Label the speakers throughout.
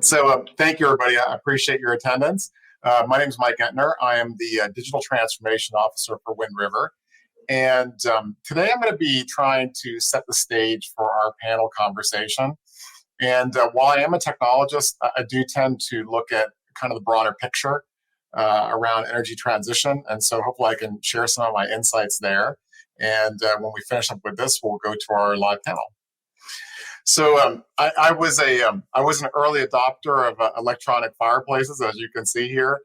Speaker 1: Thank you, everybody. I appreciate your attendance. My name is Mike Entner. I am the Digital Transformation Officer for Wind River. And today I'm going to be trying to set the stage for our panel conversation. And while I am a technologist, I do tend to look at kind of the broader picture around energy transition. And so hopefully I can share some of my insights there. And when we finish up with this, we'll go to our live panel. I was an early adopter of electronic fireplaces, as you can see here.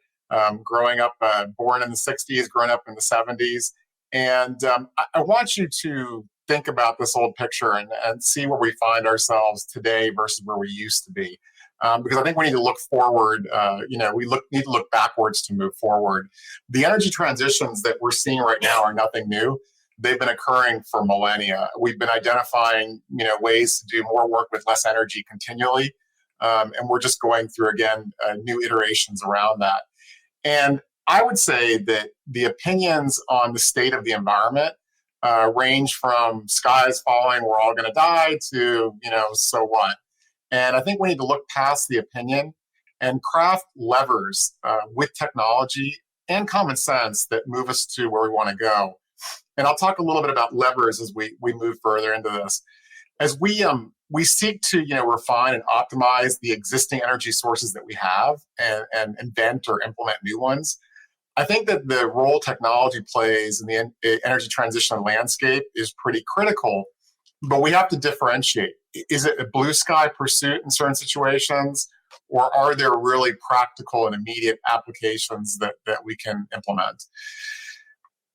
Speaker 1: Growing up, born in the '60s, growing up in the '70s, and I want you to think about this old picture and see where we find ourselves today versus where we used to be. Because I think we need to look forward. Need to look backwards to move forward. The energy transitions that we're seeing right now are nothing new. They've been occurring for millennia. We've been identifying, ways to do more work with less energy continually, and we're just going through again new iterations around that. And I would say that the opinions on the state of the environment range from skies falling, we're all going to die, to so what. And I think we need to look past the opinion and craft levers with technology and common sense that move us to where we want to go. And I'll talk a little bit about levers as we move further into this. As we seek to refine and optimize the existing energy sources that we have and invent or implement new ones, I think that the role technology plays in the energy transition landscape is pretty critical, but we have to differentiate. Is it a blue sky pursuit in certain situations, or are there really practical and immediate applications that we can implement?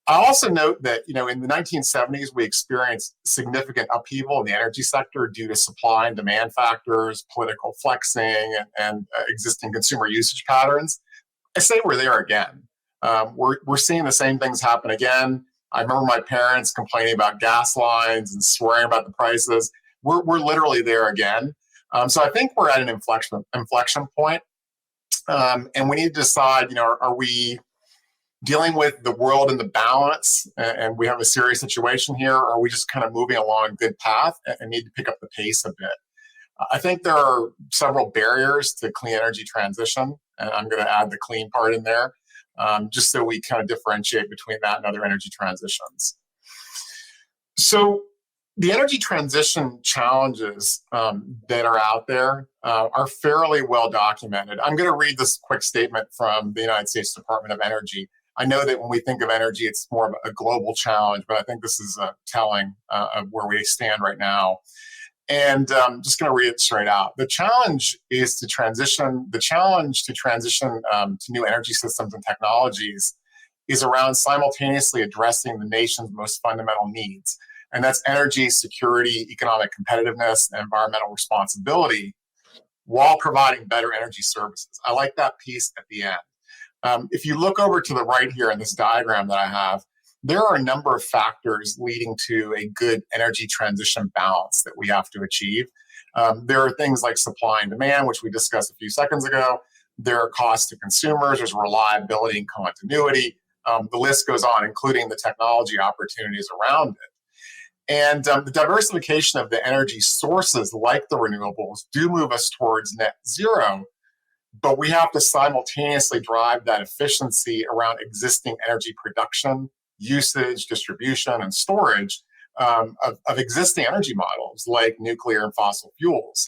Speaker 1: I also note that, in the 1970s, we experienced significant upheaval in the energy sector due to supply and demand factors, political flexing, and existing consumer usage patterns. I say we're there again. We're seeing the same things happen again. I remember my parents complaining about gas lines and swearing about the prices. We're literally there again. So I think we're at an inflection point, and we need to decide, are we dealing with the world in the balance, and we have a serious situation here, or are we just kind of moving along a good path and need to pick up the pace a bit? I think there are several barriers to clean energy transition, and I'm going to add the clean part in there, just so we kind of differentiate between that and other energy transitions. So the energy transition challenges that are out there are fairly well documented. I'm going to read this quick statement from the United States Department of Energy. I know that when we think of energy, it's more of a global challenge, but I think this is telling of where we stand right now. And I'm just going to read it straight out. The challenge to transition to new energy systems and technologies is around simultaneously addressing the nation's most fundamental needs. And that's energy security, economic competitiveness, and environmental responsibility, while providing better energy services. I like that piece at the end. If you look over to the right here in this diagram that I have, there are a number of factors leading to a good energy transition balance that we have to achieve. There are things like supply and demand, which we discussed a few seconds ago. There are costs to consumers. There's reliability and continuity. The list goes on, including the technology opportunities around it. And the diversification of the energy sources, like the renewables, do move us towards net zero, but we have to simultaneously drive that efficiency around existing energy production, usage, distribution, and storage of existing energy models like nuclear and fossil fuels.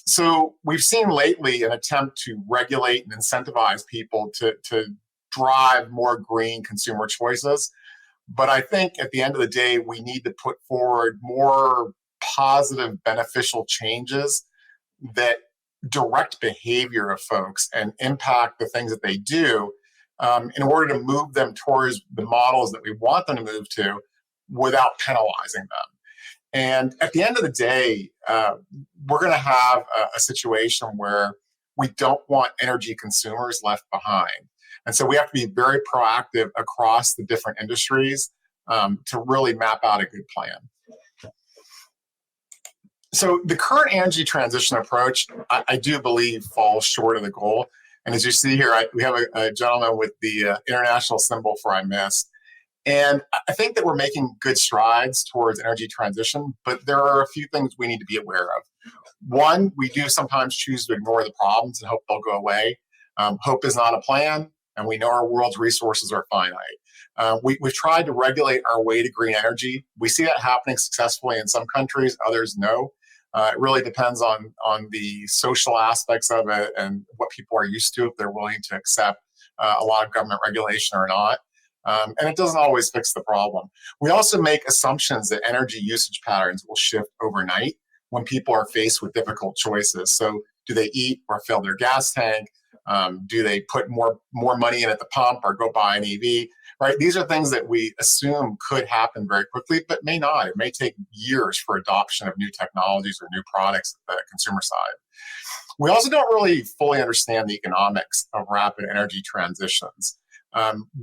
Speaker 1: So we've seen lately an attempt to regulate and incentivize people to drive more green consumer choices. But I think at the end of the day, we need to put forward more positive, beneficial changes that direct behavior of folks and impact the things that they do in order to move them towards the models that we want them to move to without penalizing them. And at the end of the day, we're going to have a situation where we don't want energy consumers left behind. And so we have to be very proactive across the different industries to really map out a good plan. So the current energy transition approach, I do believe, falls short of the goal. And as you see here, we have a gentleman with the international symbol for I missed. And I think that we're making good strides towards energy transition, but there are a few things we need to be aware of. One, we do sometimes choose to ignore the problems and hope they'll go away. Hope is not a plan, and we know our world's resources are finite. We've tried to regulate our way to green energy. We see that happening successfully in some countries, others no. It really depends on the social aspects of it and what people are used to, if they're willing to accept a lot of government regulation or not. And it doesn't always fix the problem. We also make assumptions that energy usage patterns will shift overnight when people are faced with difficult choices. So, do they eat or fill their gas tank? Do they put more money in at the pump or go buy an EV? Right? These are things that we assume could happen very quickly, but may not. It may take years for adoption of new technologies or new products at the consumer side. We also don't really fully understand the economics of rapid energy transitions.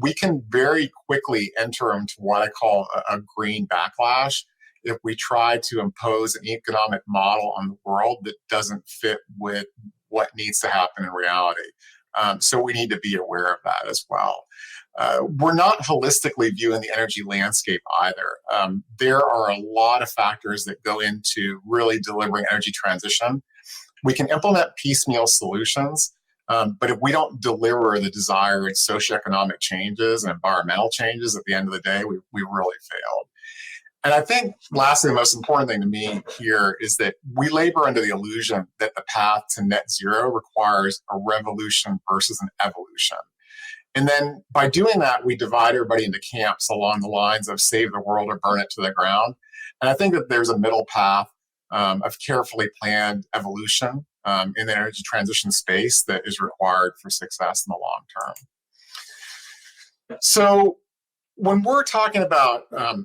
Speaker 1: We can very quickly enter into what I call a green backlash if we try to impose an economic model on the world that doesn't fit with what needs to happen in reality. So we need to be aware of that as well. We're not holistically viewing the energy landscape either. There are a lot of factors that go into really delivering energy transition. We can implement piecemeal solutions, but if we don't deliver the desired socioeconomic changes and environmental changes at the end of the day, we really failed. And I think, lastly, the most important thing to me here is that we labor under the illusion that the path to net zero requires a revolution versus an evolution. And then by doing that, we divide everybody into camps along the lines of save the world or burn it to the ground. And I think that there's a middle path of carefully planned evolution in the energy transition space that is required for success in the long term. So when we're talking about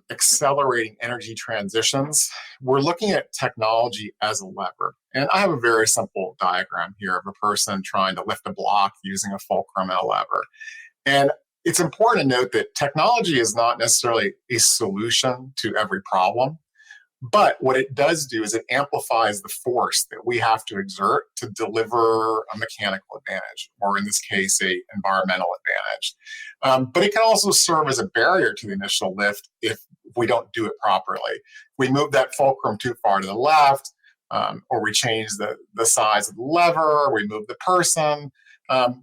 Speaker 1: accelerating energy transitions, we're looking at technology as a lever. And I have a very simple diagram here of a person trying to lift a block using a fulcrum and a lever. And it's important to note that technology is not necessarily a solution to every problem. But what it does do is it amplifies the force that we have to exert to deliver a mechanical advantage, or in this case, a environmental advantage. But it can also serve as a barrier to the initial lift if we don't do it properly. If we move that fulcrum too far to the left, or we change the size of the lever, we move the person,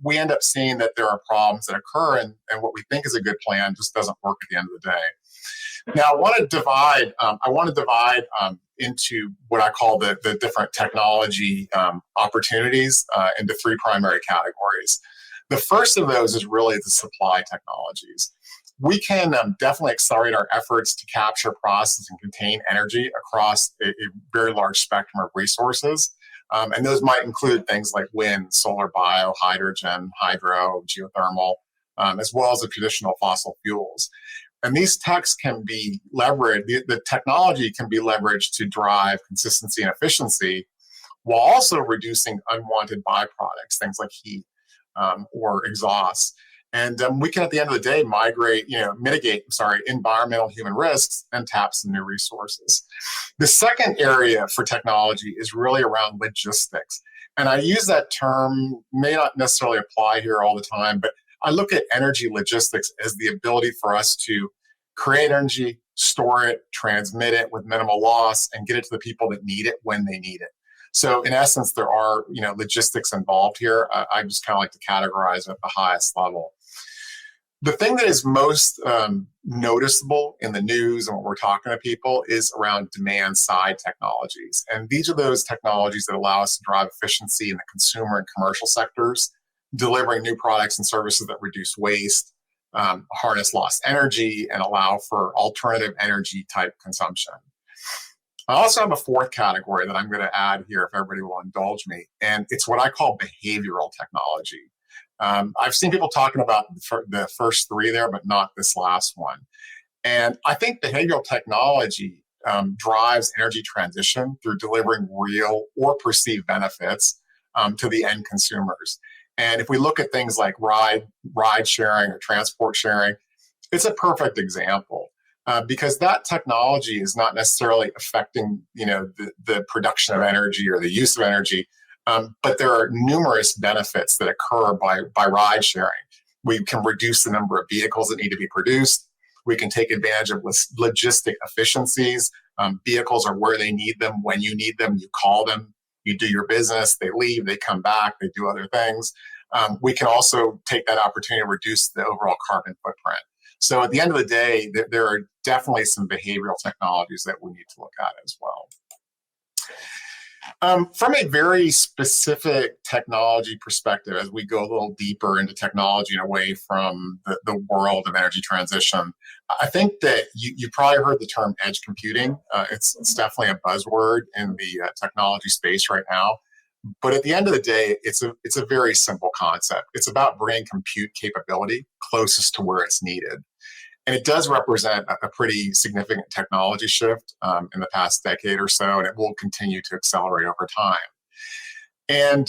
Speaker 1: we end up seeing that there are problems that occur, and what we think is a good plan just doesn't work at the end of the day. Now, I want to divide into what I call the different technology opportunities into three primary categories. The first of those is really the supply technologies. We can definitely accelerate our efforts to capture, process, and contain energy across a very large spectrum of resources. And those might include things like wind, solar, bio, hydrogen, hydro, geothermal, as well as the traditional fossil fuels. And these techs can be leveraged, the technology can be leveraged to drive consistency and efficiency while also reducing unwanted byproducts, things like heat or exhaust. And we can, at the end of the day, mitigate environmental human risks and tap some new resources. The second area for technology is really around logistics. And I use that term, may not necessarily apply here all the time, but I look at energy logistics as the ability for us to create energy, store it, transmit it with minimal loss, and get it to the people that need it when they need it. So in essence, there are logistics involved here. I just kind of like to categorize at the highest level. The thing that is most noticeable in the news and what we're talking to people is around demand side technologies. And these are those technologies that allow us to drive efficiency in the consumer and commercial sectors, delivering new products and services that reduce waste, harness lost energy, and allow for alternative energy type consumption. I also have a fourth category that I'm going to add here if everybody will indulge me, and it's what I call behavioral technology. I've seen people talking about the first three there, but not this last one. And I think behavioral technology drives energy transition through delivering real or perceived benefits to the end consumers. And if we look at things like ride sharing or transport sharing, it's a perfect example because that technology is not necessarily affecting the production of energy or the use of energy, but there are numerous benefits that occur by ride sharing. We can reduce the number of vehicles that need to be produced. We can take advantage of logistic efficiencies. Vehicles are where they need them, when you need them. You call them, you do your business, they leave, they come back, they do other things. We can also take that opportunity to reduce the overall carbon footprint. So at the end of the day, there are definitely some behavioral technologies that we need to look at as well. From a very specific technology perspective, as we go a little deeper into technology and away from the world of energy transition, I think that you probably heard the term edge computing. It's definitely a buzzword in the technology space right now. But at the end of the day, it's a very simple concept. It's about bringing compute capability closest to where it's needed. And it does represent a pretty significant technology shift in the past decade or so, and it will continue to accelerate over time. And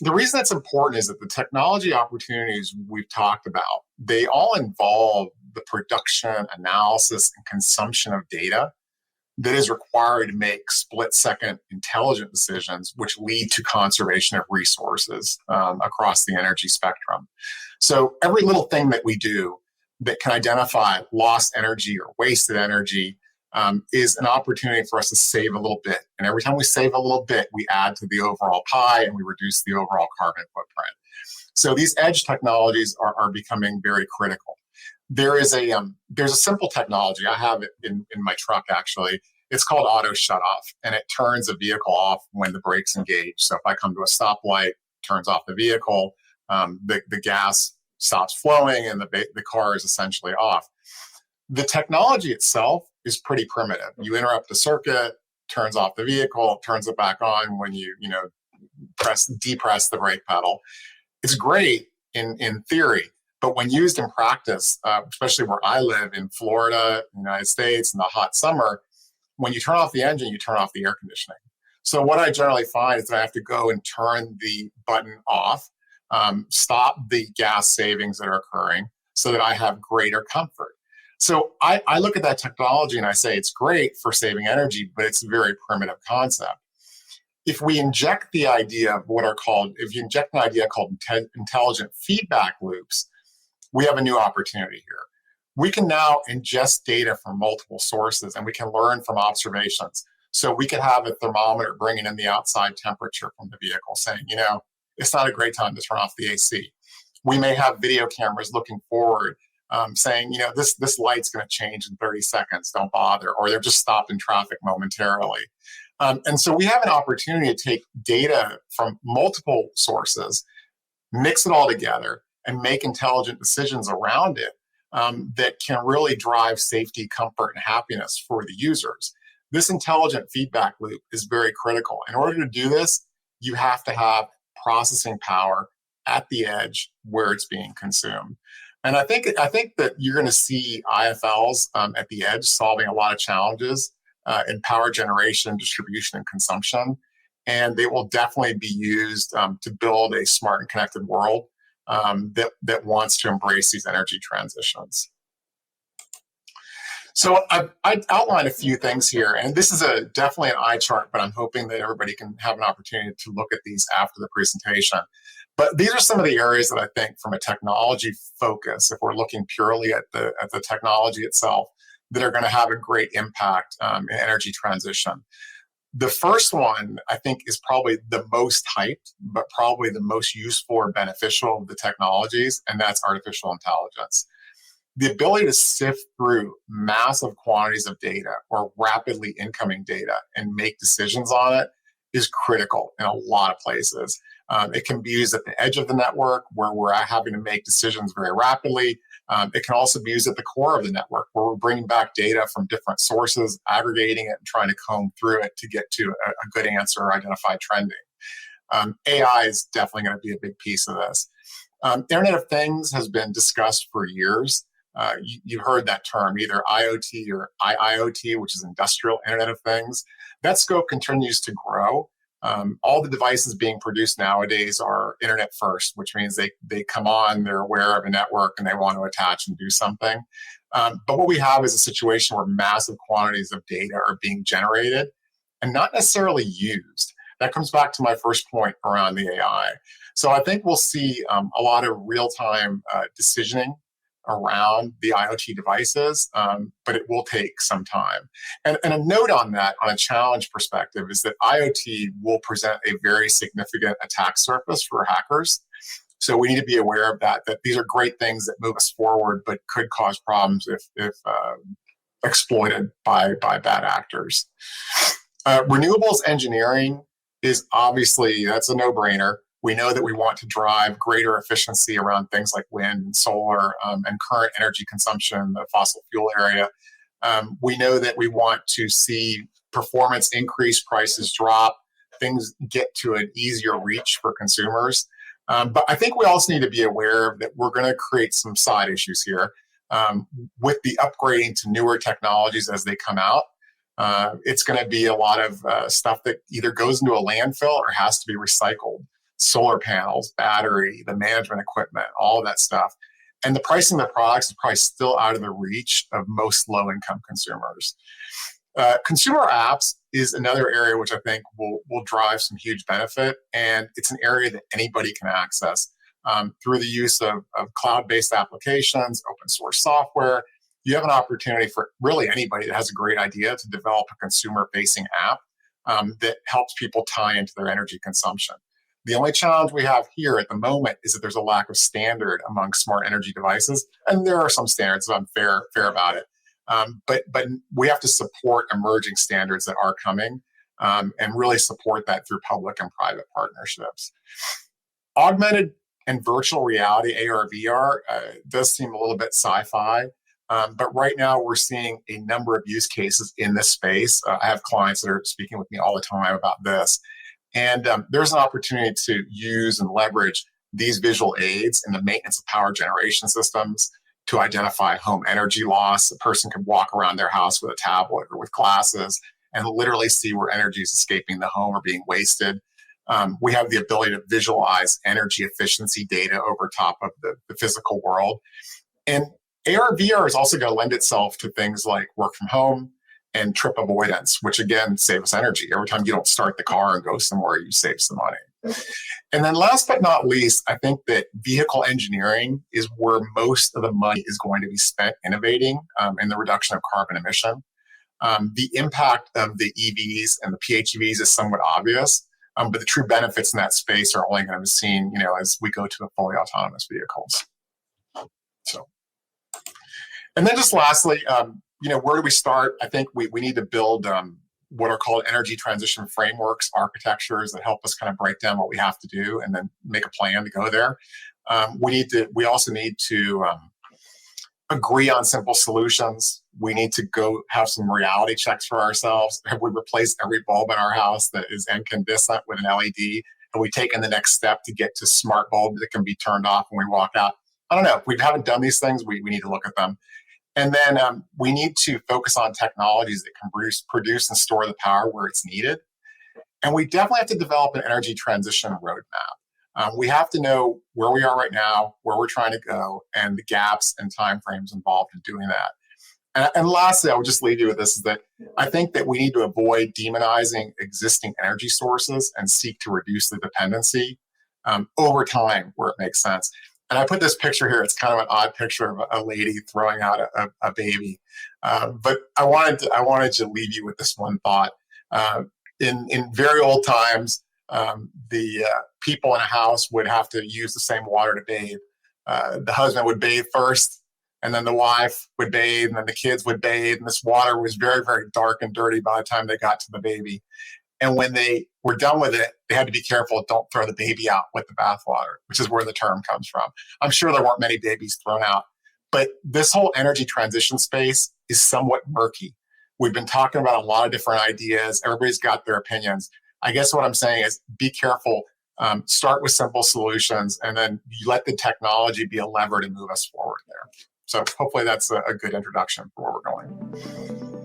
Speaker 1: the reason that's important is that the technology opportunities we've talked about, they all involve the production, analysis, and consumption of data that is required to make split-second intelligent decisions, which lead to conservation of resources across the energy spectrum. So every little thing that we do that can identify lost energy or wasted energy is an opportunity for us to save a little bit. And every time we save a little bit, we add to the overall pie and we reduce the overall carbon footprint. So these edge technologies are becoming very critical. There's a simple technology. I have it in my truck, actually. It's called auto shut off, and it turns a vehicle off when the brakes engage. So if I come to a stoplight, turns off the vehicle, the gas stops flowing, and the car is essentially off. The technology itself is pretty primitive. You interrupt the circuit, turns off the vehicle, turns it back on when you depress the brake pedal. It's great in theory, but when used in practice, especially where I live in Florida, United States, in the hot summer, when you turn off the engine, you turn off the air conditioning. So what I generally find is that I have to go and turn the button off, stop the gas savings that are occurring so that I have greater comfort. So I look at that technology and I say it's great for saving energy, but it's a very primitive concept. If we inject the idea of if you inject an idea called intelligent feedback loops, we have a new opportunity here. We can now ingest data from multiple sources and we can learn from observations. So we could have a thermometer bringing in the outside temperature from the vehicle saying, it's not a great time to turn off the AC. We may have video cameras looking forward saying, this light's going to change in 30 seconds, don't bother, or they're just stopped in traffic momentarily. And so we have an opportunity to take data from multiple sources, mix it all together, and make intelligent decisions around it that can really drive safety, comfort, and happiness for the users. This intelligent feedback loop is very critical. In order to do this, you have to have processing power at the edge where it's being consumed. And I think that you're going to see IFLs at the edge solving a lot of challenges in power generation, distribution, and consumption. And they will definitely be used to build a smart and connected world that wants to embrace these energy transitions. So I outlined a few things here, and this is definitely an eye chart, but I'm hoping that everybody can have an opportunity to look at these after the presentation. But these are some of the areas that I think from a technology focus, if we're looking purely at the technology itself, that are going to have a great impact in energy transition. The first one, I think, is probably the most hyped, but probably the most useful or beneficial of the technologies, and that's artificial intelligence. The ability to sift through massive quantities of data or rapidly incoming data and make decisions on it is critical in a lot of places. It can be used at the edge of the network where we're having to make decisions very rapidly. It can also be used at the core of the network where we're bringing back data from different sources, aggregating it, and trying to comb through it to get to a good answer or identify trending. AI is definitely going to be a big piece of this. Internet of Things has been discussed for years. You've heard that term, either IoT or IIoT, which is Industrial Internet of Things. That scope continues to grow. All the devices being produced nowadays are internet first, which means they come on, they're aware of a network, and they want to attach and do something. But what we have is a situation where massive quantities of data are being generated and not necessarily used. That comes back to my first point around the AI. So I think we'll see a lot of real-time decisioning around the IoT devices, but it will take some time. And a note on that, on a challenge perspective, is that IoT will present a very significant attack surface for hackers. So we need to be aware of that these are great things that move us forward, but could cause problems if exploited by bad actors. Renewables engineering is obviously, that's a no-brainer. We know that we want to drive greater efficiency around things like wind and solar and current energy consumption in the fossil fuel area. We know that we want to see performance increase, prices drop, things get to an easier reach for consumers. But I think we also need to be aware that we're going to create some side issues here. With the upgrading to newer technologies as they come out, it's going to be a lot of stuff that either goes into a landfill or has to be recycled. Solar panels, battery, the management equipment, all of that stuff. And the pricing of the products is probably still out of the reach of most low-income consumers. Consumer apps is another area which I think will drive some huge benefit, and it's an area that anybody can access through the use of cloud-based applications, open source software. You have an opportunity for really anybody that has a great idea to develop a consumer-facing app that helps people tie into their energy consumption. The only challenge we have here at the moment is that there's a lack of standard among smart energy devices, and there are some standards, so I'm fair about it. But we have to support emerging standards that are coming and really support that through public and private partnerships. Augmented and virtual reality, AR, VR, does seem a little bit sci-fi, but right now we're seeing a number of use cases in this space. I have clients that are speaking with me all the time about this. And there's an opportunity to use and leverage these visual aids in the maintenance of power generation systems to identify home energy loss. A person can walk around their house with a tablet or with glasses and literally see where energy is escaping the home or being wasted. We have the ability to visualize energy efficiency data over top of the physical world. And AR, VR is also going to lend itself to things like work from home and trip avoidance, which again saves energy. Every time you don't start the car and go somewhere, you save some money. And then last but not least, I think that vehicle engineering is where most of the money is going to be spent innovating in the reduction of carbon emission. The impact of the EVs and the PHEVs is somewhat obvious, but the true benefits in that space are only going to be seen, as we go to a fully autonomous vehicles. So, and then just lastly, where do we start? I think we need to build what are called energy transition frameworks, architectures that help us kind of break down what we have to do and then make a plan to go there. We also need to agree on simple solutions. We need to go have some reality checks for ourselves. Have we replaced every bulb in our house that is incandescent with an LED? Have we taken the next step to get to smart bulbs that can be turned off when we walk out? I don't know. If we haven't done these things, we need to look at them. And then we need to focus on technologies that can produce and store the power where it's needed. And we definitely have to develop an energy transition roadmap. We have to know where we are right now, where we're trying to go, and the gaps and timeframes involved in doing that. And lastly, I would just leave you with this, is that I think that we need to avoid demonizing existing energy sources and seek to reduce the dependency over time where it makes sense. And I put this picture here. It's kind of an odd picture of a lady throwing out a baby. But I wanted to leave you with this one thought. In very old times, the people in a house would have to use the same water to bathe. The husband would bathe first, and then the wife would bathe, and then the kids would bathe. And this water was very, very dark and dirty by the time they got to the baby. And when they were done with it, they had to be careful, don't throw the baby out with the bathwater, which is where the term comes from. I'm sure there weren't many babies thrown out, but this whole energy transition space is somewhat murky. We've been talking about a lot of different ideas. Everybody's got their opinions. I guess what I'm saying is be careful, start with simple solutions, and then you let the technology be a lever to move us forward there. So hopefully that's a good introduction for where we're going.